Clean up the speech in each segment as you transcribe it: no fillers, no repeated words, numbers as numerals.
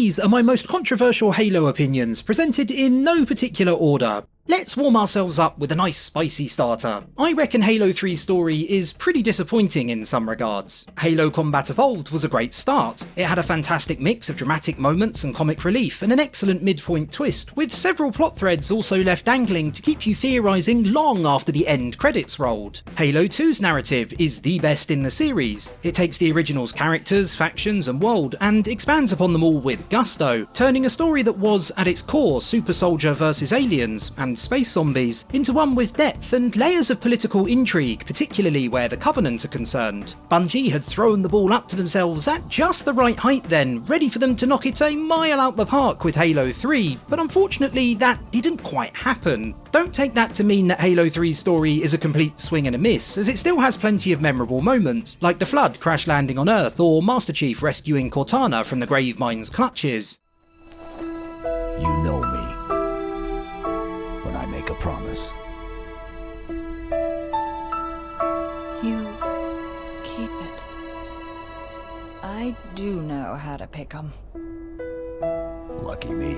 These are my most controversial Halo opinions, presented in no particular order. Let's warm ourselves up with a nice spicy starter. I reckon Halo 3's story is pretty disappointing in some regards. Halo Combat Evolved was a great start. It had a fantastic mix of dramatic moments and comic relief, and an excellent midpoint twist, with several plot threads also left dangling to keep you theorising long after the end credits rolled. Halo 2's narrative is the best in the series. It takes the original's characters, factions and world, and expands upon them all with gusto, turning a story that was, at its core, super soldier versus aliens, and space zombies, into one with depth and layers of political intrigue, particularly where the Covenant are concerned. Bungie had thrown the ball up to themselves at just the right height then, ready for them to knock it a mile out the park with Halo 3, but unfortunately that didn't quite happen. Don't take that to mean that Halo 3's story is a complete swing and a miss, as it still has plenty of memorable moments, like the Flood crash landing on Earth or Master Chief rescuing Cortana from the Gravemine's clutches. You know me. When I make a promise. You keep it. I do know how to pick 'em. Lucky me.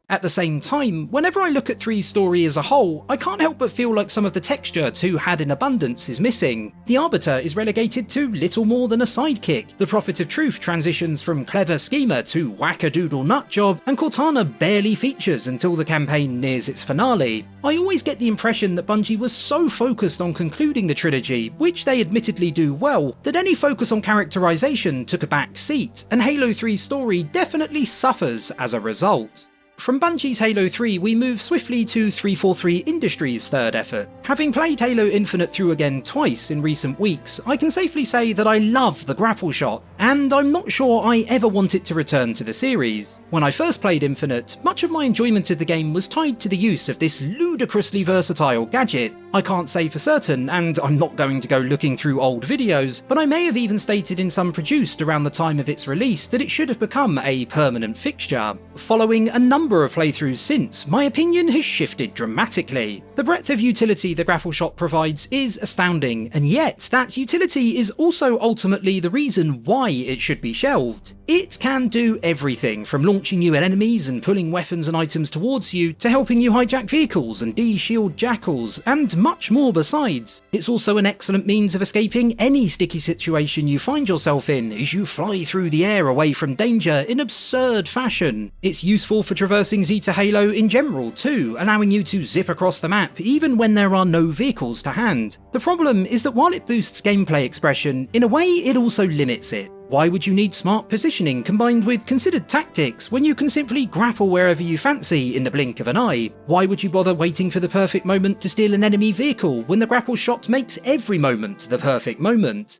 At the same time, whenever I look at 3's story as a whole, I can't help but feel like some of the texture 2 had in abundance is missing. The Arbiter is relegated to little more than a sidekick, the Prophet of Truth transitions from clever schemer to whack-a-doodle nutjob, and Cortana barely features until the campaign nears its finale. I always get the impression that Bungie was so focused on concluding the trilogy, which they admittedly do well, that any focus on characterization took a back seat, and Halo 3's story definitely suffers as a result. From Bungie's Halo 3, we move swiftly to 343 Industries' third effort. Having played Halo Infinite through again twice in recent weeks, I can safely say that I love the grapple shot, and I'm not sure I ever want it to return to the series. When I first played Infinite, much of my enjoyment of the game was tied to the use of this ludicrously versatile gadget. I can't say for certain, and I'm not going to go looking through old videos, but I may have even stated in some produced around the time of its release that it should have become a permanent fixture. Following a number of playthroughs since, my opinion has shifted dramatically. The breadth of utility the grapple shot provides is astounding, and yet that utility is also ultimately the reason why it should be shelved. It can do everything from launching you at enemies and pulling weapons and items towards you, to helping you hijack vehicles and de-shield jackals, and much more besides. It's also an excellent means of escaping any sticky situation you find yourself in as you fly through the air away from danger in absurd fashion. It's useful for traversing Zeta Halo in general too, allowing you to zip across the map even when there are no vehicles to hand. The problem is that while it boosts gameplay expression, in a way it also limits it. Why would you need smart positioning combined with considered tactics when you can simply grapple wherever you fancy in the blink of an eye? Why would you bother waiting for the perfect moment to steal an enemy vehicle when the grapple shot makes every moment the perfect moment?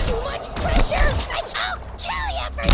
Too much pressure! I'll kill you for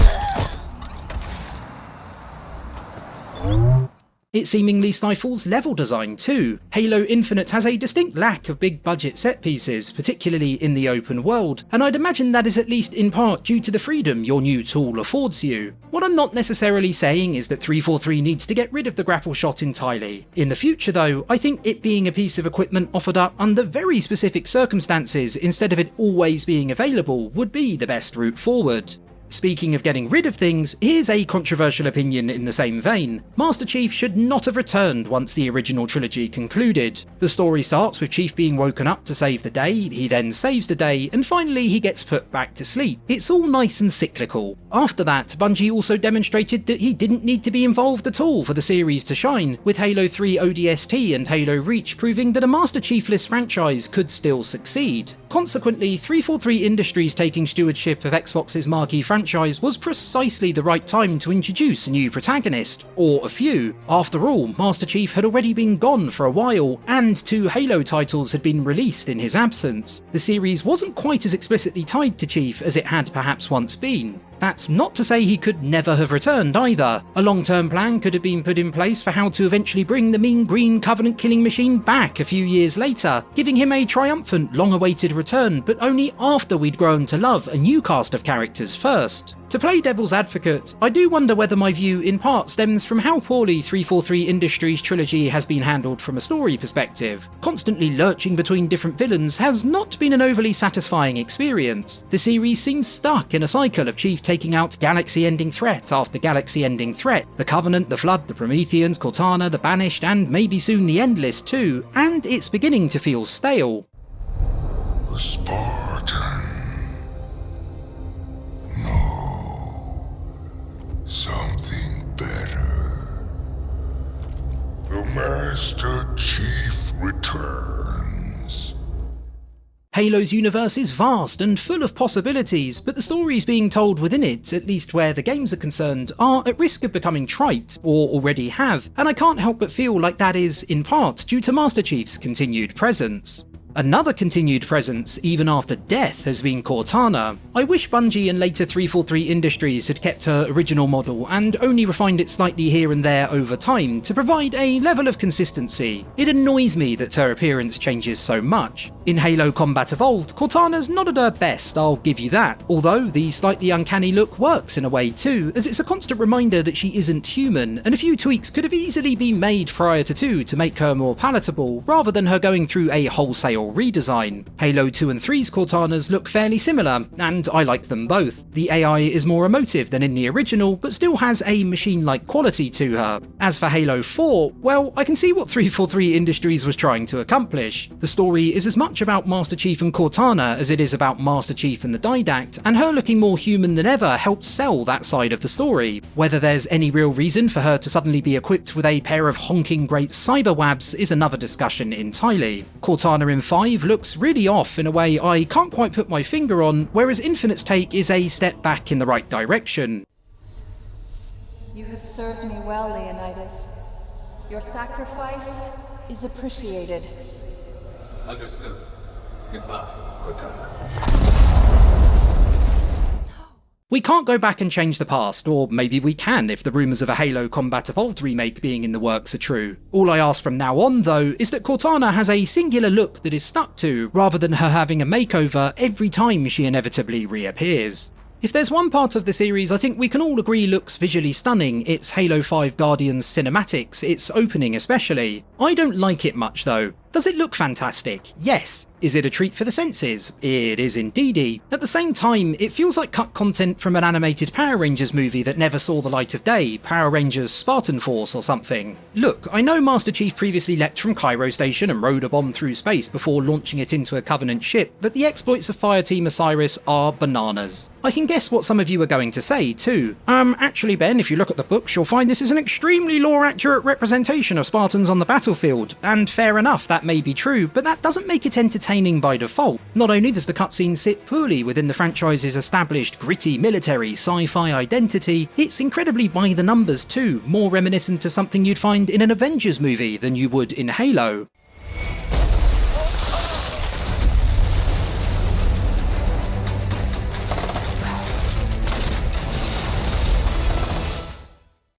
this! It seemingly stifles level design too. Halo Infinite has a distinct lack of big budget set pieces, particularly in the open world, and I'd imagine that is at least in part due to the freedom your new tool affords you. What I'm not necessarily saying is that 343 needs to get rid of the grapple shot entirely. In the future though, I think it being a piece of equipment offered up under very specific circumstances instead of it always being available would be the best route forward. Speaking of getting rid of things, here's a controversial opinion in the same vein. Master Chief should not have returned once the original trilogy concluded. The story starts with Chief being woken up to save the day, he then saves the day, and finally he gets put back to sleep. It's all nice and cyclical. After that, Bungie also demonstrated that he didn't need to be involved at all for the series to shine, with Halo 3 ODST and Halo Reach proving that a Master Chiefless franchise could still succeed. Consequently, 343 Industries taking stewardship of Xbox's marquee franchise was precisely the right time to introduce a new protagonist, or a few. After all, Master Chief had already been gone for a while, and 2 Halo titles had been released in his absence. The series wasn't quite as explicitly tied to Chief as it had perhaps once been. That's not to say he could never have returned either. A long-term plan could have been put in place for how to eventually bring the mean green Covenant killing machine back a few years later, giving him a triumphant, long-awaited return, but only after we'd grown to love a new cast of characters first. To play devil's advocate, I do wonder whether my view in part stems from how poorly 343 Industries' trilogy has been handled from a story perspective. Constantly lurching between different villains has not been an overly satisfying experience. The series seems stuck in a cycle of Chief taking out galaxy-ending threat after galaxy-ending threat. The Covenant, the Flood, the Prometheans, Cortana, the Banished, and maybe soon the Endless too, and it's beginning to feel stale. The Spartan. No. Something better. The Master Chief returns. Halo's universe is vast and full of possibilities, but the stories being told within it, at least where the games are concerned, are at risk of becoming trite, or already have, and I can't help but feel like that is, in part, due to Master Chief's continued presence. Another continued presence, even after death, has been Cortana. I wish Bungie and later 343 Industries had kept her original model and only refined it slightly here and there over time to provide a level of consistency. It annoys me that her appearance changes so much. In Halo Combat Evolved, Cortana's not at her best, I'll give you that, although the slightly uncanny look works in a way too, as it's a constant reminder that she isn't human, and a few tweaks could have easily been made prior to 2 to make her more palatable, rather than her going through a wholesale redesign. Halo 2 and 3's Cortanas look fairly similar, and I like them both. The AI is more emotive than in the original, but still has a machine-like quality to her. As for Halo 4, well, I can see what 343 Industries was trying to accomplish. The story is as much about Master Chief and Cortana as it is about Master Chief and the Didact, and her looking more human than ever helps sell that side of the story. Whether there's any real reason for her to suddenly be equipped with a pair of honking great cyberwabs is another discussion entirely. Cortana in 5 looks really off in a way I can't quite put my finger on, whereas Infinite's take is a step back in the right direction. You have served me well, Leonidas. Your sacrifice is appreciated. Understood. Goodbye, Cortana. We can't go back and change the past, or maybe we can if the rumours of a Halo Combat Evolved remake being in the works are true. All I ask from now on, though, is that Cortana has a singular look that is stuck to, rather than her having a makeover every time she inevitably reappears. If there's one part of the series I think we can all agree looks visually stunning, it's Halo 5 Guardians cinematics, its opening especially. I don't like it much though. Does it look fantastic? Yes. Is it a treat for the senses? It is indeedy. At the same time, it feels like cut content from an animated Power Rangers movie that never saw the light of day, Power Rangers Spartan Force or something. Look, I know Master Chief previously leapt from Cairo Station and rode a bomb through space before launching it into a Covenant ship, but the exploits of Fireteam Osiris are bananas. I can guess what some of you are going to say too. Actually Ben, if you look at the books you'll find this is an extremely lore-accurate representation of Spartans on the battlefield, and fair enough, that may be true, but that doesn't make it entertaining by default. Not only does the cutscene sit poorly within the franchise's established gritty military sci-fi identity, it's incredibly by the numbers too, more reminiscent of something you'd find in an Avengers movie than you would in Halo.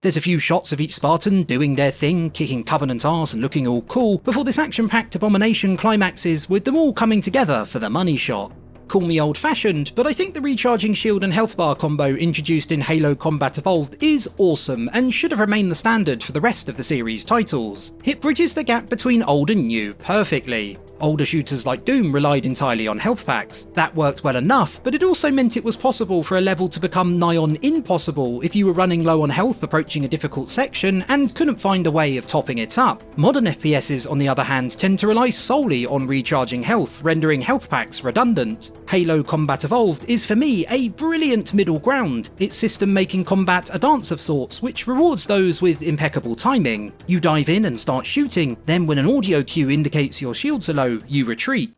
There's a few shots of each Spartan doing their thing, kicking Covenant arse and looking all cool, before this action-packed abomination climaxes with them all coming together for the money shot. Call me old-fashioned, but I think the recharging shield and health bar combo introduced in Halo Combat Evolved is awesome and should have remained the standard for the rest of the series titles. It bridges the gap between old and new perfectly. Older shooters like Doom relied entirely on health packs. That worked well enough, but it also meant it was possible for a level to become nigh on impossible if you were running low on health approaching a difficult section and couldn't find a way of topping it up. Modern FPSs, on the other hand, tend to rely solely on recharging health, rendering health packs redundant. Halo Combat Evolved is for me a brilliant middle ground, its system making combat a dance of sorts which rewards those with impeccable timing. You dive in and start shooting, then when an audio cue indicates your shields are low, you retreat.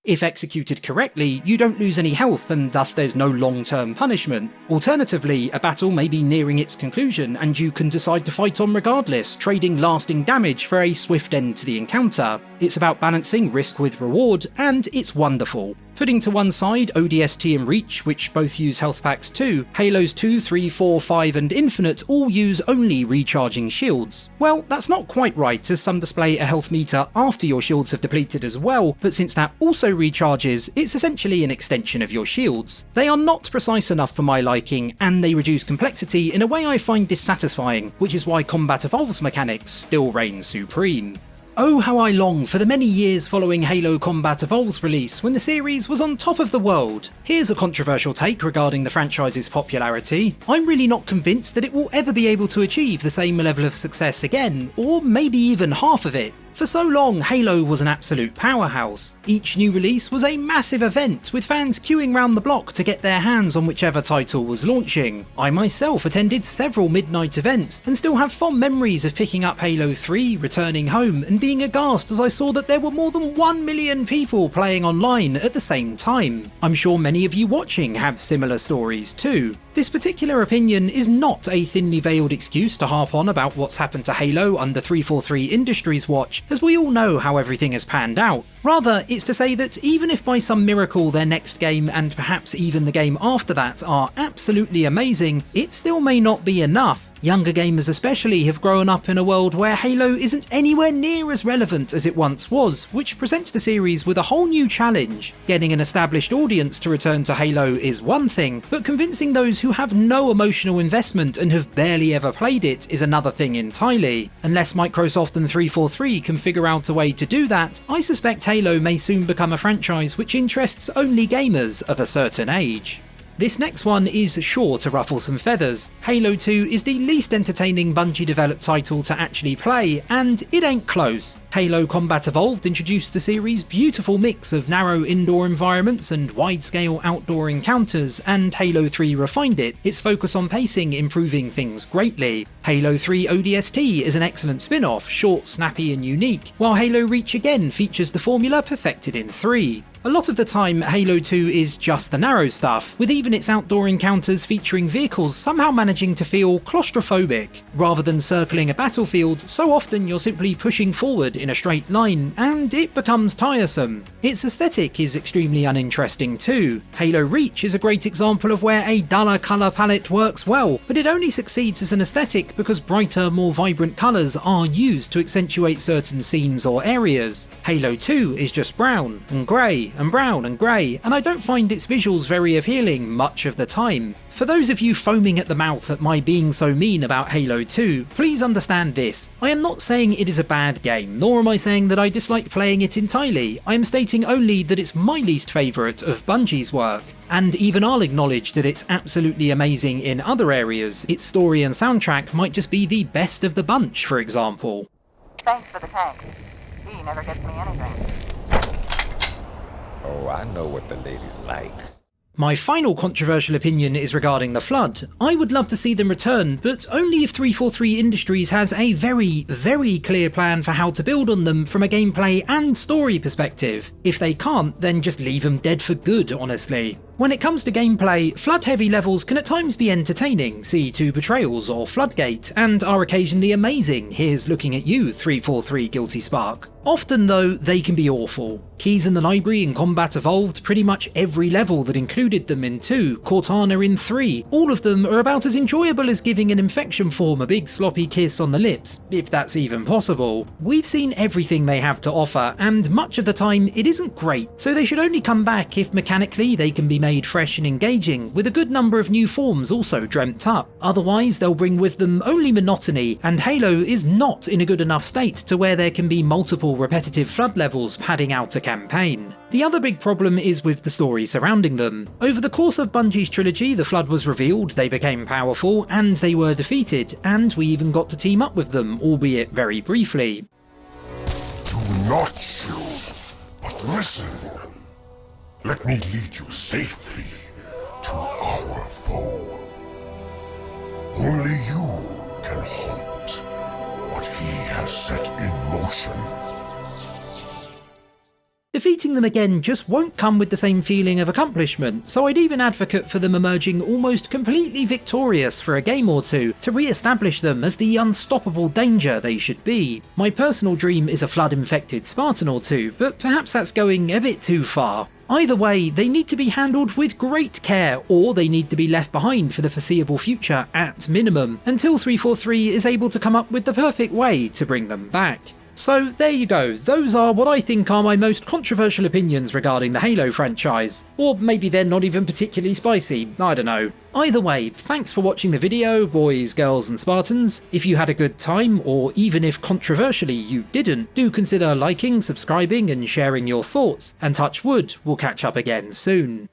If executed correctly, you don't lose any health and thus there's no long-term punishment. Alternatively, a battle may be nearing its conclusion and you can decide to fight on regardless, trading lasting damage for a swift end to the encounter. It's about balancing risk with reward, and it's wonderful. Putting to one side ODST and Reach, which both use health packs too, Halos 2, 3, 4, 5 and Infinite all use only recharging shields. Well, that's not quite right, as some display a health meter after your shields have depleted as well, but since that also recharges, it's essentially an extension of your shields. They are not precise enough for my liking, and they reduce complexity in a way I find dissatisfying, which is why Combat Evolves mechanics still reign supreme. Oh, how I long for the many years following Halo Combat Evolved's release when the series was on top of the world. Here's a controversial take regarding the franchise's popularity. I'm really not convinced that it will ever be able to achieve the same level of success again, or maybe even half of it. For so long, Halo was an absolute powerhouse. Each new release was a massive event, with fans queuing round the block to get their hands on whichever title was launching. I myself attended several midnight events, and still have fond memories of picking up Halo 3, returning home, and being aghast as I saw that there were more than 1 million people playing online at the same time. I'm sure many of you watching have similar stories too. This particular opinion is not a thinly veiled excuse to harp on about what's happened to Halo under 343 Industries' watch, as we all know how everything has panned out. Rather, it's to say that even if by some miracle their next game and perhaps even the game after that are absolutely amazing, it still may not be enough. Younger gamers especially have grown up in a world where Halo isn't anywhere near as relevant as it once was, which presents the series with a whole new challenge. Getting an established audience to return to Halo is one thing, but convincing those who have no emotional investment and have barely ever played it is another thing entirely. Unless Microsoft and 343 can figure out a way to do that, I suspect Halo may soon become a franchise which interests only gamers of a certain age. This next one is sure to ruffle some feathers. Halo 2 is the least entertaining Bungie developed title to actually play, and it ain't close. Halo Combat Evolved introduced the series' beautiful mix of narrow indoor environments and wide-scale outdoor encounters, and Halo 3 refined it, its focus on pacing improving things greatly. Halo 3 ODST is an excellent spin-off, short, snappy and unique, while Halo Reach again features the formula perfected in 3. A lot of the time, Halo 2 is just the narrow stuff, with even its outdoor encounters featuring vehicles somehow managing to feel claustrophobic. Rather than circling a battlefield, so often you're simply pushing forward in a straight line, and it becomes tiresome. Its aesthetic is extremely uninteresting too. Halo Reach is a great example of where a duller colour palette works well, but it only succeeds as an aesthetic because brighter, more vibrant colours are used to accentuate certain scenes or areas. Halo 2 is just brown and grey and brown and grey, and I don't find its visuals very appealing much of the time. For those of you foaming at the mouth at my being so mean about Halo 2, please understand this. I am not saying it is a bad game, nor am I saying that I dislike playing it entirely. I am stating only that it's my least favourite of Bungie's work. And even I'll acknowledge that it's absolutely amazing in other areas. Its story and soundtrack might just be the best of the bunch, for example. Thanks for the tank. He never gets me anything. Oh, I know what the ladies like. My final controversial opinion is regarding the Flood. I would love to see them return, but only if 343 Industries has a very, very clear plan for how to build on them from a gameplay and story perspective. If they can't, then just leave them dead for good, honestly. When it comes to gameplay, Flood-heavy levels can at times be entertaining, see 2 Betrayals or Floodgate, and are occasionally amazing, here's looking at you 343 Guilty Spark. Often though, they can be awful. Keys in the Library in Combat Evolved, pretty much every level that included them in 2, Cortana in 3, all of them are about as enjoyable as giving an infection form a big sloppy kiss on the lips, if that's even possible. We've seen everything they have to offer, and much of the time it isn't great, so they should only come back if mechanically they can be made fresh and engaging, with a good number of new forms also dreamt up. Otherwise they'll bring with them only monotony, and Halo is not in a good enough state to where there can be multiple repetitive Flood levels padding out a campaign. The other big problem is with the story surrounding them. Over the course of Bungie's trilogy, the Flood was revealed, they became powerful, and they were defeated, and we even got to team up with them, albeit very briefly. Do not shoot, but listen. Let me lead you safely to our foe. Only you can halt what he has set in motion. Defeating seeing them again just won't come with the same feeling of accomplishment, so I'd even advocate for them emerging almost completely victorious for a game or two to re-establish them as the unstoppable danger they should be. My personal dream is a flood-infected Spartan or two, but perhaps that's going a bit too far. Either way, they need to be handled with great care, or they need to be left behind for the foreseeable future at minimum, until 343 is able to come up with the perfect way to bring them back. So there you go, those are what I think are my most controversial opinions regarding the Halo franchise. Or maybe they're not even particularly spicy, I don't know. Either way, thanks for watching the video, boys, girls and Spartans. If you had a good time, or even if controversially you didn't, do consider liking, subscribing and sharing your thoughts, and touch wood, we'll catch up again soon.